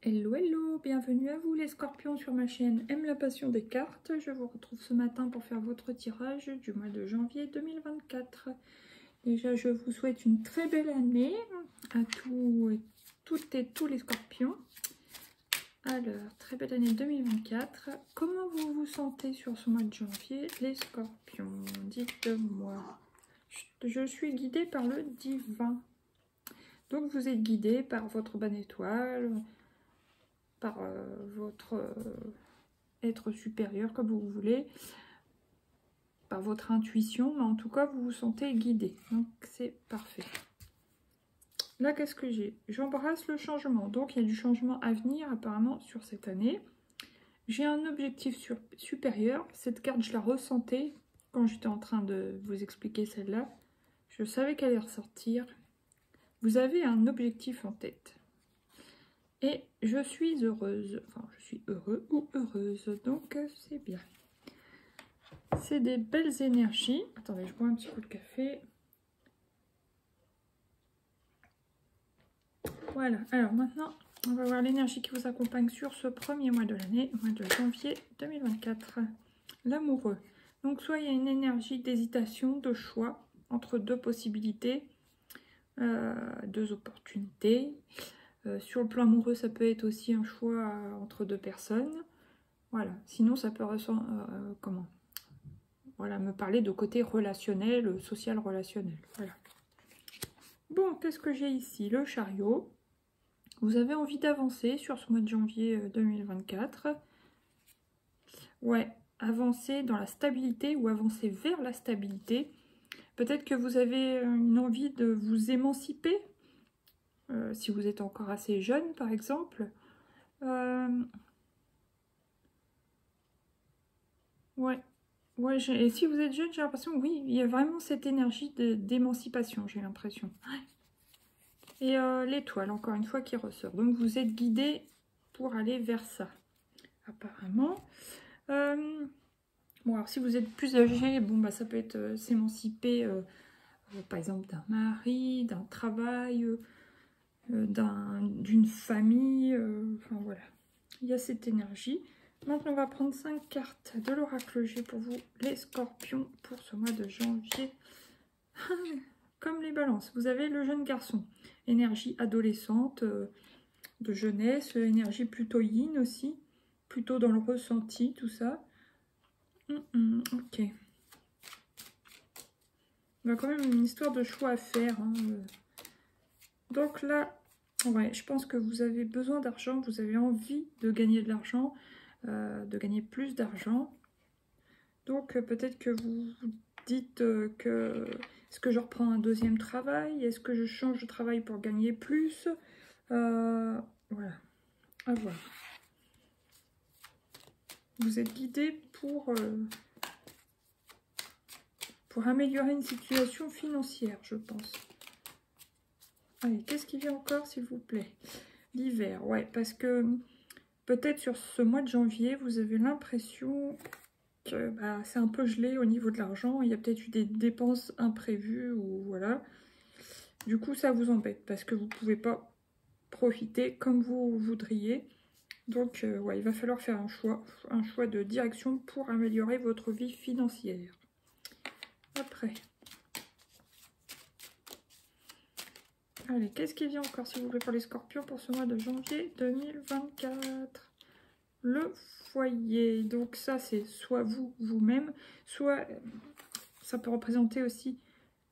Hello, hello, bienvenue à vous les scorpions sur ma chaîne Aime la passion des cartes. Je vous retrouve ce matin pour faire votre tirage du mois de janvier 2024. Déjà, je vous souhaite une très belle année à toutes et tous les scorpions. Alors, très belle année 2024. Comment vous vous sentez sur ce mois de janvier, les scorpions? Dites-moi. Je suis guidée par le divin. Donc, vous êtes guidé par votre bonne étoile, par votre être supérieur, comme vous voulez, par votre intuition, mais en tout cas, vous vous sentez guidé. Donc, c'est parfait. Là, qu'est-ce que j'ai? J'embrasse le changement. Donc, il y a du changement à venir, apparemment, sur cette année. J'ai un objectif supérieur. Cette carte, je la ressentais quand j'étais en train de vous expliquer celle-là. Je savais qu'elle allait ressortir. Vous avez un objectif en tête. Et je suis heureuse, enfin je suis heureux ou heureuse, donc c'est bien. C'est des belles énergies. Attendez, je bois un petit coup de café. Voilà, alors maintenant, on va voir l'énergie qui vous accompagne sur ce premier mois de l'année, mois de janvier 2024. L'amoureux. Donc soit il y a une énergie d'hésitation, de choix entre deux possibilités, deux opportunités. Sur le plan amoureux, ça peut être aussi un choix entre deux personnes. Voilà. Sinon, ça peut voilà, me parler de côté relationnel, social relationnel. Voilà. Bon, qu'est-ce que j'ai ici? Le chariot. Vous avez envie d'avancer sur ce mois de janvier 2024. Ouais, avancer dans la stabilité ou avancer vers la stabilité. Peut-être que vous avez une envie de vous émanciper. Si vous êtes encore assez jeune, par exemple. Ouais, et si vous êtes jeune, j'ai l'impression, oui, il y a vraiment cette énergie d'émancipation, j'ai l'impression. Et l'étoile, encore une fois, qui ressort. Donc, vous êtes guidé pour aller vers ça, apparemment. Bon, alors, si vous êtes plus âgé, bon, bah, ça peut être s'émanciper, par exemple, d'un mari, d'un travail, d'une famille, enfin voilà. Il y a cette énergie. Maintenant, on va prendre 5 cartes de l'oracle G pour vous, les scorpions, pour ce mois de janvier. Comme les balances, vous avez le jeune garçon. Énergie adolescente, de jeunesse, énergie plutôt yin aussi, plutôt dans le ressenti, tout ça. Ok. Il y a quand même une histoire de choix à faire. Hein. Donc là, ouais, je pense que vous avez besoin d'argent, vous avez envie de gagner de l'argent, de gagner plus d'argent. Donc peut-être que vous vous dites que est-ce que je reprends un deuxième travail? Est-ce que je change de travail pour gagner plus? Voilà, à voir. Vous êtes guidé pour améliorer une situation financière, je pense. Allez, qu'est-ce qui vient encore, s'il vous plaît? L'hiver, ouais, parce que peut-être sur ce mois de janvier, vous avez l'impression que bah, c'est un peu gelé au niveau de l'argent. Il y a peut-être eu des dépenses imprévues ou voilà. Du coup, ça vous embête parce que vous ne pouvez pas profiter comme vous voudriez. Donc, ouais, il va falloir faire un choix de direction pour améliorer votre vie financière. Après. Allez, qu'est-ce qui vient encore, s'il vous plaît, pour les scorpions pour ce mois de janvier 2024? Le foyer. Donc ça, c'est soit vous-même, soit ça peut représenter aussi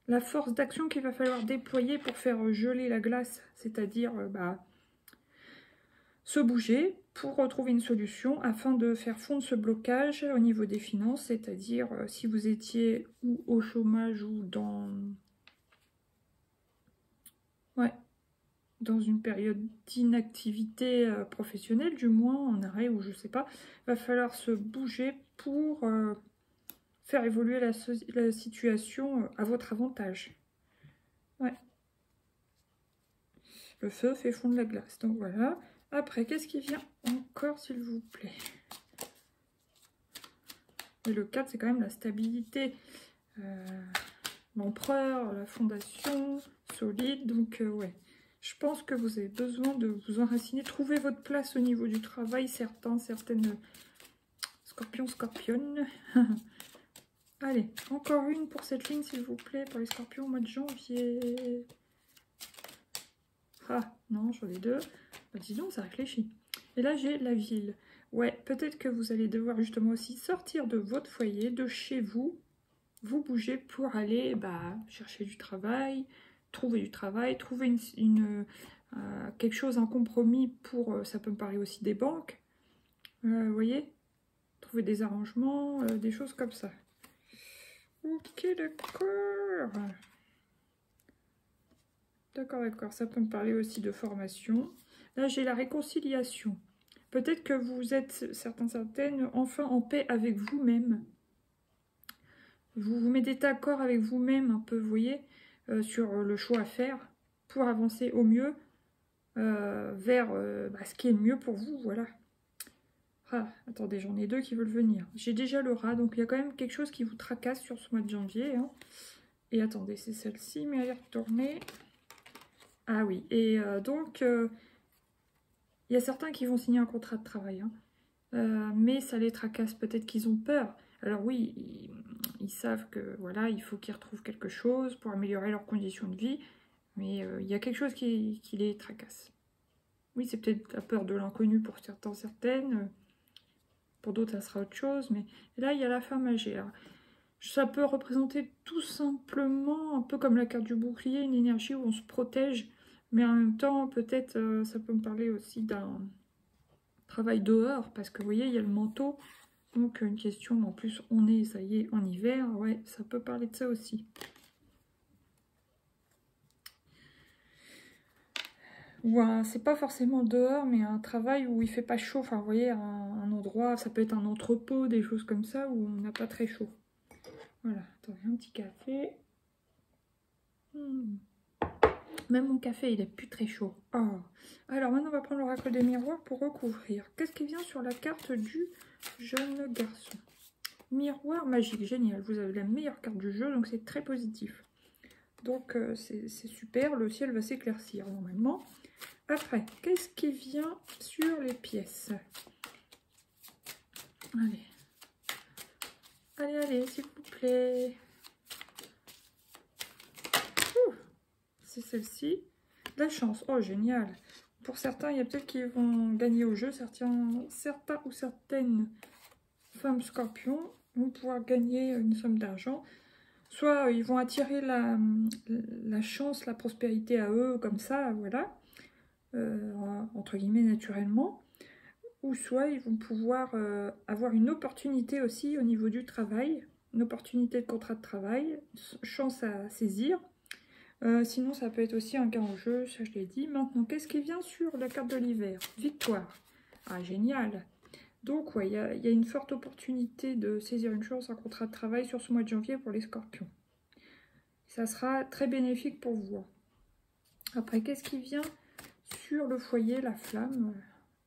la force d'action qu'il va falloir déployer pour faire geler la glace, c'est-à-dire se bouger pour retrouver une solution afin de faire fondre ce blocage au niveau des finances, c'est-à-dire si vous étiez ou au chômage ou dans une période d'inactivité professionnelle, du moins en arrêt ou je sais pas, il va falloir se bouger pour faire évoluer la situation à votre avantage. Ouais. Le feu fait fondre la glace, donc voilà. Après, qu'est-ce qui vient encore, s'il vous plaît? Et le 4, c'est quand même la stabilité. L'empereur, la fondation, solide, donc ouais. Je pense que vous avez besoin de vous enraciner. Trouvez votre place au niveau du travail. Certaines scorpions, scorpionnes. Allez, encore une pour cette ligne, s'il vous plaît, pour les scorpions au mois de janvier. Ah, non, j'en ai deux. Bah, dis donc, ça réfléchit. Et là, j'ai la ville. Ouais, peut-être que vous allez devoir justement aussi sortir de votre foyer, de chez vous, vous bouger pour aller chercher du travail, trouver du travail, trouver quelque chose, un compromis pour, ça peut me parler aussi des banques, vous voyez, trouver des arrangements, des choses comme ça. Ok, d'accord. D'accord, ça peut me parler aussi de formation. Là, j'ai la réconciliation. Peut-être que vous êtes, certaines, enfin en paix avec vous-même. Vous vous mettez d'accord avec vous-même un peu, vous voyez, sur le choix à faire pour avancer au mieux vers ce qui est le mieux pour vous, voilà. Ah, attendez, j'en ai deux qui veulent venir. J'ai déjà le rat, donc il y a quand même quelque chose qui vous tracasse sur ce mois de janvier. Hein. Et attendez, c'est celle-ci, mais elle est retournée. Ah oui, et donc, il y a certains qui vont signer un contrat de travail, hein. Mais ça les tracasse, peut-être qu'ils ont peur. Alors oui, ils savent que voilà, il faut qu'ils retrouvent quelque chose pour améliorer leurs conditions de vie, mais il y a quelque chose qui les tracasse. Oui, c'est peut-être la peur de l'inconnu pour certains, certaines, pour d'autres ça sera autre chose, mais là il y a la femme âgée. Alors, ça peut représenter tout simplement, un peu comme la carte du bouclier, une énergie où on se protège, mais en même temps peut-être ça peut me parler aussi d'un travail dehors, parce que vous voyez, il y a le manteau. Donc une question, en plus on est, ça y est, en hiver, ouais, ça peut parler de ça aussi. Ou c'est pas forcément dehors, mais un travail où il fait pas chaud, enfin vous voyez, un endroit, ça peut être un entrepôt, des choses comme ça, où on n'a pas très chaud. Voilà, attendez, un petit café. Même mon café, il est plus très chaud. Oh. Alors maintenant, on va prendre l'oracle des miroirs pour recouvrir. Qu'est-ce qui vient sur la carte du jeune garçon? Miroir magique, génial. Vous avez la meilleure carte du jeu, donc c'est très positif. Donc c'est super, le ciel va s'éclaircir normalement. Après, qu'est-ce qui vient sur les pièces? Allez. Allez, s'il vous plaît. C'est celle-ci. La chance, oh génial. Pour certains, il y a peut-être qui vont gagner au jeu. Certains ou certaines femmes scorpions vont pouvoir gagner une somme d'argent. Soit ils vont attirer la chance, la prospérité à eux, comme ça, voilà, entre guillemets naturellement. Ou soit ils vont pouvoir avoir une opportunité aussi au niveau du travail, une opportunité de contrat de travail, chance à saisir. Sinon, ça peut être aussi un gain au jeu, ça je l'ai dit. Maintenant, qu'est-ce qui vient sur la carte de l'hiver? Victoire. Ah, génial. Donc, ouais, il y a une forte opportunité de saisir une chance, un contrat de travail sur ce mois de janvier pour les scorpions. Ça sera très bénéfique pour vous. Après, qu'est-ce qui vient sur le foyer, la flamme?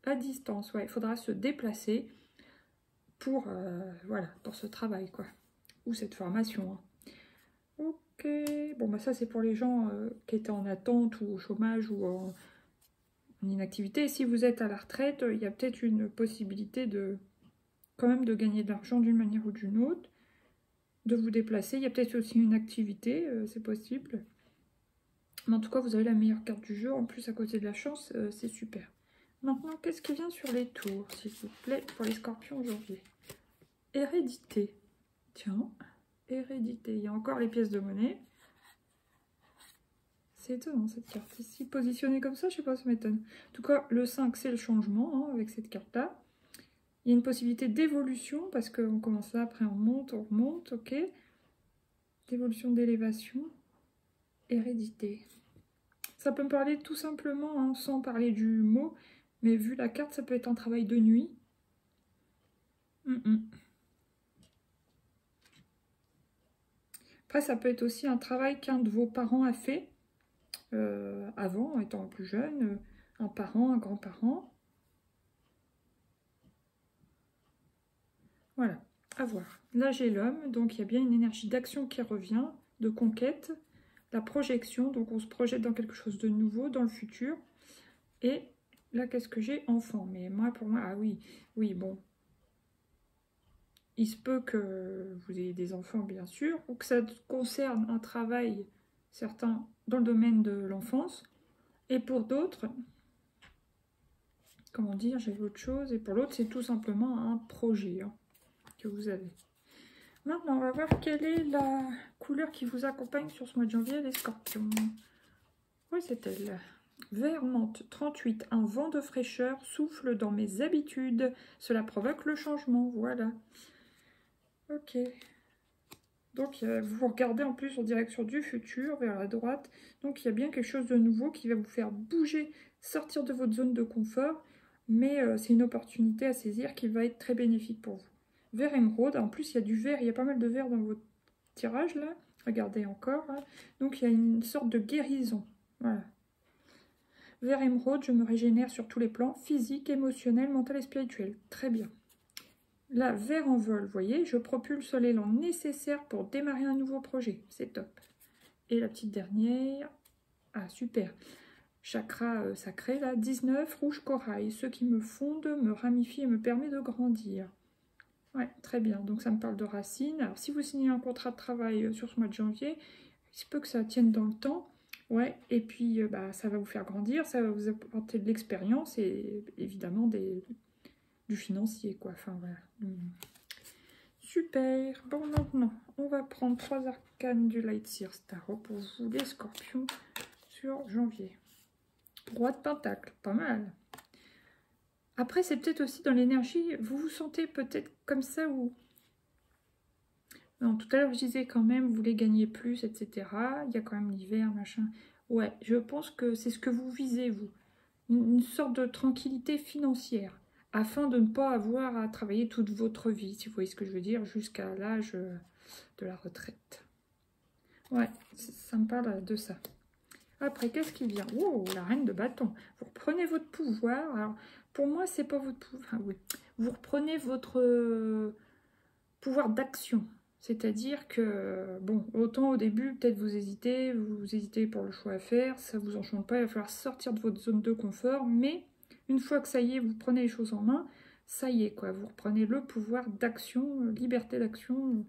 À distance, ouais, il faudra se déplacer pour, voilà, pour ce travail, quoi. Ou cette formation. Ok, bon, bah ça, c'est pour les gens qui étaient en attente ou au chômage ou en inactivité. Et si vous êtes à la retraite, il y a peut-être une possibilité quand même de gagner de l'argent d'une manière ou d'une autre, de vous déplacer. Il y a peut-être aussi une activité, c'est possible. Mais en tout cas, vous avez la meilleure carte du jeu. En plus, à côté de la chance, c'est super. Maintenant, qu'est-ce qui vient sur les tours, s'il vous plaît, pour les scorpions aujourd'hui? Hérédité. Tiens, hérédité. Il y a encore les pièces de monnaie. C'est étonnant, cette carte ici. Positionnée comme ça, je sais pas, ça m'étonne. En tout cas, le 5, c'est le changement, avec cette carte-là. Il y a une possibilité d'évolution, parce qu'on commence là, après on remonte, ok. D'évolution, d'élévation. Hérédité. Ça peut me parler tout simplement, sans parler du mot, mais vu la carte, ça peut être un travail de nuit. Après, ça peut être aussi un travail qu'un de vos parents a fait avant, étant plus jeune, un parent, un grand-parent. Voilà, à voir. Là, j'ai l'homme, donc il y a bien une énergie d'action qui revient, de conquête. la projection. Donc, on se projette dans quelque chose de nouveau, dans le futur. Et là, qu'est-ce que j'ai? Enfant. Mais moi, pour moi, ah oui, oui, bon. Il se peut que vous ayez des enfants, bien sûr, ou que ça concerne un travail certain dans le domaine de l'enfance. Et pour d'autres, comment dire, j'ai autre chose. Et pour l'autre, c'est tout simplement un projet hein, que vous avez. Maintenant, on va voir quelle est la couleur qui vous accompagne sur ce mois de janvier, les scorpions. Oui, c'est elle. Vert menthe 38. Un vent de fraîcheur souffle dans mes habitudes. Cela provoque le changement. Voilà. Ok. Donc, vous regardez en plus en direction du futur, vers la droite. Donc, il y a bien quelque chose de nouveau qui va vous faire bouger, sortir de votre zone de confort. Mais c'est une opportunité à saisir qui va être très bénéfique pour vous. Vert émeraude. En plus, il y a du vert. Il y a pas mal de vert dans votre tirage, là. Regardez encore. Hein. Donc, il y a une sorte de guérison. Voilà. Vert émeraude, je me régénère sur tous les plans. Physique, émotionnel, mental et spirituel. Très bien. Là, vert en vol, vous voyez, je propulse l'élan nécessaire pour démarrer un nouveau projet. C'est top. Et la petite dernière, ah super, chakra sacré, là, 19, rouge corail. Ce qui me fonde, me ramifie et me permet de grandir. Ouais, très bien. Donc ça me parle de racines. Alors si vous signez un contrat de travail sur ce mois de janvier, il se peut que ça tienne dans le temps. Ouais, et puis bah, ça va vous faire grandir, ça va vous apporter de l'expérience et évidemment du financier, quoi. Enfin, voilà. Super. Bon, maintenant, on va prendre 3 arcanes du Light Seer Tarot pour vous, les scorpions, sur janvier. Roi de Pentacle, pas mal. Après, c'est peut-être aussi dans l'énergie, vous vous sentez peut-être comme ça ou... Non, tout à l'heure, je disais quand même, vous voulez gagner plus, etc. Il y a quand même l'hiver, machin. Ouais, je pense que c'est ce que vous visez, vous. Une sorte de tranquillité financière, afin de ne pas avoir à travailler toute votre vie, si vous voyez ce que je veux dire, jusqu'à l'âge de la retraite. Ouais, ça me parle de ça. Après, qu'est-ce qui vient? Oh, la reine de bâton. Vous reprenez votre pouvoir. Alors, pour moi, c'est pas votre pouvoir. Enfin, oui. Vous reprenez votre pouvoir d'action. C'est-à-dire que, bon, autant au début, peut-être vous hésitez pour le choix à faire, ça vous enchante pas, il va falloir sortir de votre zone de confort, mais une fois que ça y est, vous prenez les choses en main, ça y est, quoi, vous reprenez le pouvoir d'action, liberté d'action,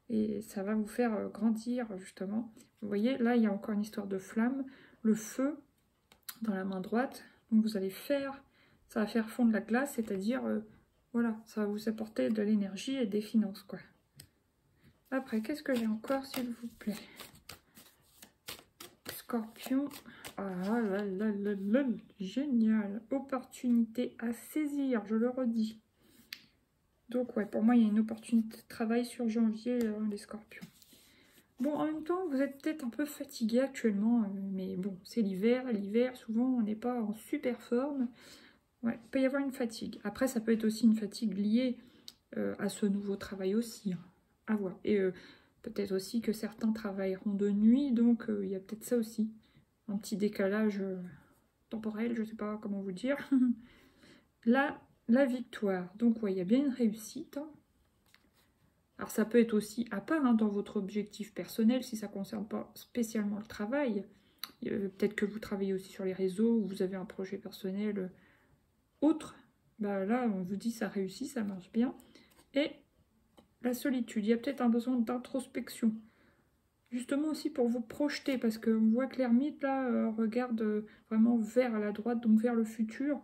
et ça va vous faire grandir, justement. Vous voyez, là, il y a encore une histoire de flamme, le feu dans la main droite, donc vous allez faire, ça va faire fondre la glace, c'est-à-dire, voilà, ça va vous apporter de l'énergie et des finances, quoi. Après, qu'est-ce que j'ai encore, s'il vous plaît? Scorpion. Ah là là là là, génial. Opportunité à saisir, je le redis. Donc, ouais, pour moi, il y a une opportunité de travail sur janvier, les scorpions. Bon, en même temps, vous êtes peut-être un peu fatigué actuellement, mais bon, c'est l'hiver. L'hiver, souvent, on n'est pas en super forme. Ouais, il peut y avoir une fatigue. Après, ça peut être aussi une fatigue liée à ce nouveau travail aussi. Hein. À voir. Et peut-être aussi que certains travailleront de nuit, donc il y a peut-être ça aussi. Un petit décalage temporel, je ne sais pas comment vous dire. Là, la victoire. Donc, ouais, il y a bien une réussite. Hein. Alors, ça peut être aussi à part hein, dans votre objectif personnel, si ça ne concerne pas spécialement le travail. Peut-être que vous travaillez aussi sur les réseaux, ou vous avez un projet personnel autre. Bah, là, on vous dit ça réussit, ça marche bien. Et la solitude, il y a peut-être un besoin d'introspection. Justement aussi pour vous projeter, parce qu'on voit que l'ermite, là, regarde vraiment vers la droite, donc vers le futur.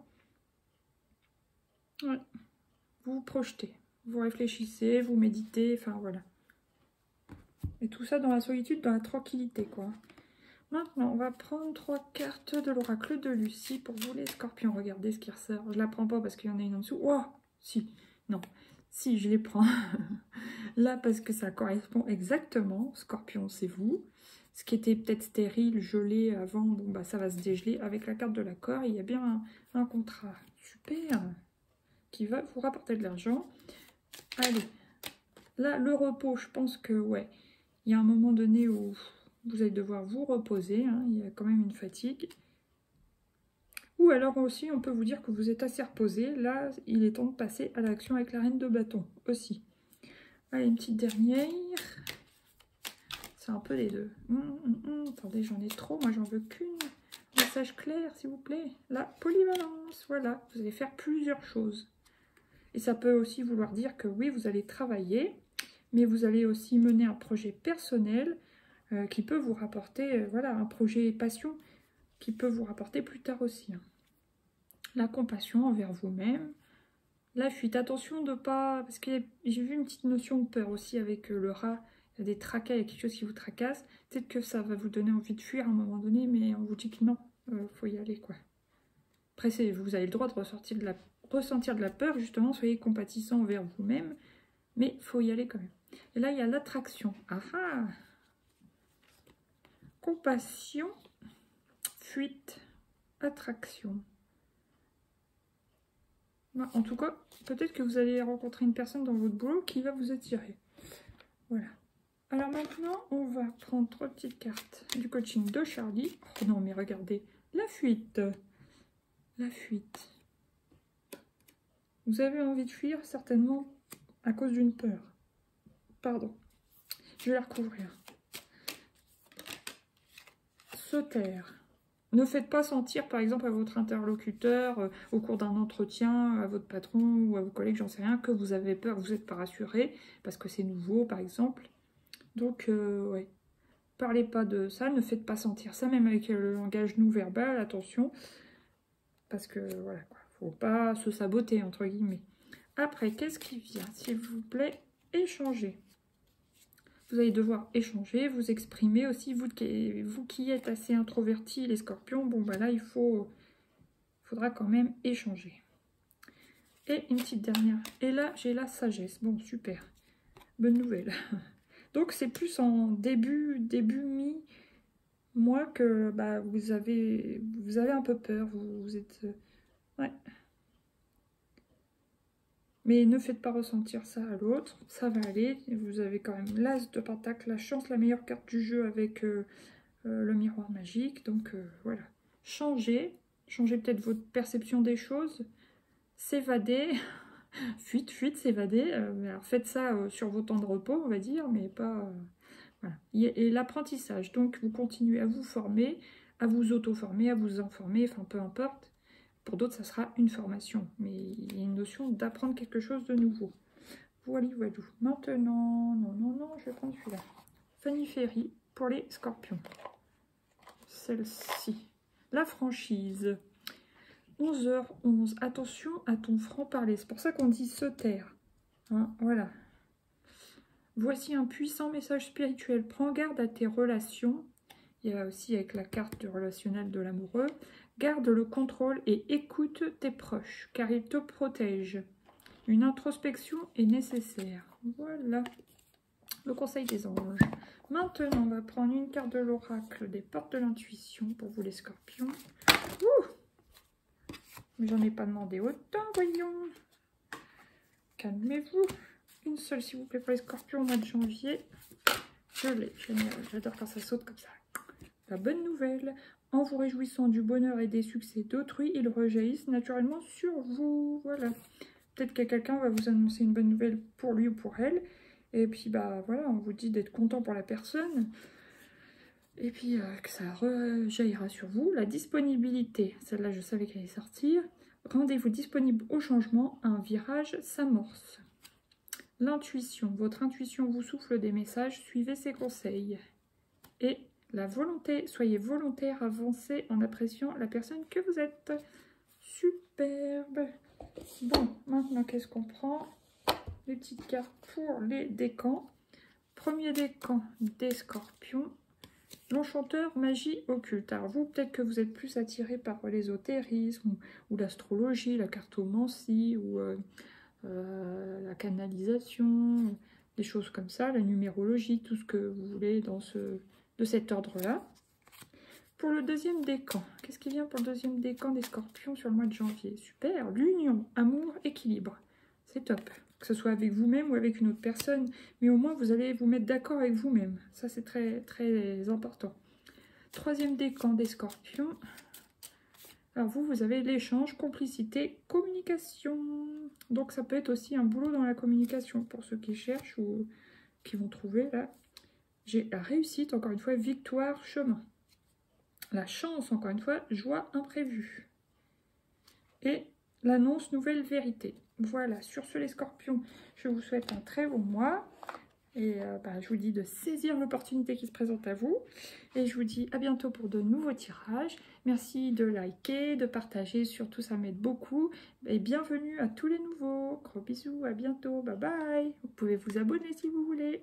Ouais. Vous vous projetez, vous réfléchissez, vous méditez, enfin voilà. Et tout ça dans la solitude, dans la tranquillité, quoi. Maintenant, on va prendre 3 cartes de l'oracle de Lucie pour vous, les scorpions. Regardez ce qui ressort. Je ne la prends pas parce qu'il y en a une en dessous. Oh, si, non. Si, je les prends là parce que ça correspond exactement. Scorpion, c'est vous. Ce qui était peut-être stérile, gelé avant, bon bah ça va se dégeler avec la carte de l'accord. Il y a bien un contrat super qui va vous rapporter de l'argent. Allez, là le repos, je pense que ouais, il y a un moment donné où vous allez devoir vous reposer. Hein, il y a quand même une fatigue. Ou alors aussi, on peut vous dire que vous êtes assez reposé. Là, il est temps de passer à l'action avec la reine de bâton aussi. Allez, une petite dernière. c'est un peu les deux. Attendez, j'en ai trop, moi j'en veux qu'une. Message clair, s'il vous plaît. La polyvalence, voilà. Vous allez faire plusieurs choses. Et ça peut aussi vouloir dire que oui, vous allez travailler, mais vous allez aussi mener un projet personnel qui peut vous rapporter, voilà, un projet passion qui peut vous rapporter plus tard aussi. Hein. La compassion envers vous-même. La fuite, attention de pas... Parce que j'ai vu une petite notion de peur aussi avec le rat. Il y a des tracas, il y a quelque chose qui vous tracasse. Peut-être que ça va vous donner envie de fuir à un moment donné, mais on vous dit que non, faut y aller, quoi. Après, vous avez le droit de ressentir de la peur, justement, soyez compatissant envers vous-même, mais il faut y aller quand même. Et là, il y a l'attraction. Ah ah! Compassion, fuite, attraction. En tout cas, peut-être que vous allez rencontrer une personne dans votre boulot qui va vous attirer. Voilà. Alors maintenant, on va prendre 3 petites cartes du coaching de Charlie. Oh non, mais regardez, la fuite. La fuite. Vous avez envie de fuir, certainement, à cause d'une peur. Pardon. Je vais la recouvrir. Se taire. Ne faites pas sentir, par exemple, à votre interlocuteur, au cours d'un entretien, à votre patron ou à vos collègues, j'en sais rien, que vous avez peur, que vous n'êtes pas rassuré, parce que c'est nouveau, par exemple. Donc, ouais. Parlez pas de ça, ne faites pas sentir ça, même avec le langage non-verbal, attention. Parce que, voilà, quoi. Faut pas se saboter, entre guillemets. Après, qu'est-ce qui vient? S'il vous plaît, échanger. Vous allez devoir échanger, vous exprimer aussi, vous qui êtes assez introvertis, les scorpions, bon bah là il faudra quand même échanger. Et une petite dernière, et là j'ai la sagesse, bon super, bonne nouvelle. Donc c'est plus en début mi-mois que bah, vous avez un peu peur, vous êtes... ouais. Mais ne faites pas ressentir ça à l'autre, ça va aller. Vous avez quand même l'as de pentacle, la chance, la meilleure carte du jeu avec le miroir magique. Donc voilà, changez peut-être votre perception des choses, s'évader, fuite, s'évader. Alors faites ça sur vos temps de repos, on va dire, mais pas... voilà. Et l'apprentissage, donc vous continuez à vous former, à vous auto-former, à vous informer, enfin peu importe. Pour d'autres, ça sera une formation, mais il y a une notion d'apprendre quelque chose de nouveau. Voilà. Maintenant, non, je vais prendre celui-là. Fanny Ferry pour les scorpions. Celle-ci. La franchise. 11h11. Attention à ton franc-parler. C'est pour ça qu'on dit se taire. Hein, voilà. Voici un puissant message spirituel. Prends garde à tes relations. Il y a aussi avec la carte du relationnel de l'amoureux. Garde le contrôle et écoute tes proches, car ils te protègent. Une introspection est nécessaire. Voilà le conseil des anges. Maintenant, on va prendre une carte de l'oracle des portes de l'intuition pour vous les scorpions. Ouh, mais j'en ai pas demandé autant, voyons. Calmez-vous. Une seule, s'il vous plaît, pour les scorpions au mois de janvier. Je l'ai, génial. J'adore quand ça saute comme ça. La bonne nouvelle, en vous réjouissant du bonheur et des succès d'autrui, ils rejaillissent naturellement sur vous. Voilà. Peut-être que quelqu'un va vous annoncer une bonne nouvelle pour lui ou pour elle. Et puis, bah voilà, on vous dit d'être content pour la personne. Et puis, que ça rejaillira sur vous. La disponibilité, celle-là, je savais qu'elle allait sortir. Rendez-vous disponible au changement, un virage s'amorce. L'intuition, votre intuition vous souffle des messages, suivez ses conseils. Et la volonté, soyez volontaire, avancez en appréciant la personne que vous êtes. Superbe. Bon, maintenant, qu'est-ce qu'on prend? Les petites cartes pour les décans. Premier décan des scorpions. L'enchanteur, magie occulte. Alors vous, peut-être que vous êtes plus attiré par l'ésotérisme ou l'astrologie, la cartomancie ou la canalisation, des choses comme ça, la numérologie, tout ce que vous voulez de cet ordre-là. Pour le deuxième décan, qu'est-ce qui vient pour le deuxième décan des scorpions sur le mois de janvier? Super, l'union, amour, équilibre. C'est top. Que ce soit avec vous-même ou avec une autre personne, mais au moins vous allez vous mettre d'accord avec vous-même. Ça, c'est très, très important. Troisième décan des scorpions. Alors vous avez l'échange, complicité, communication. Donc ça peut être aussi un boulot dans la communication pour ceux qui cherchent ou qui vont trouver là. j'ai la réussite, encore une fois, victoire, chemin. La chance, encore une fois, joie imprévue. Et l'annonce, nouvelle vérité. Voilà, sur ce les scorpions, je vous souhaite un très bon mois. Et je vous dis de saisir l'opportunité qui se présente à vous. Et je vous dis à bientôt pour de nouveaux tirages. Merci de liker, de partager, surtout ça m'aide beaucoup. Et bienvenue à tous les nouveaux. Gros bisous, à bientôt, bye bye. Vous pouvez vous abonner si vous voulez.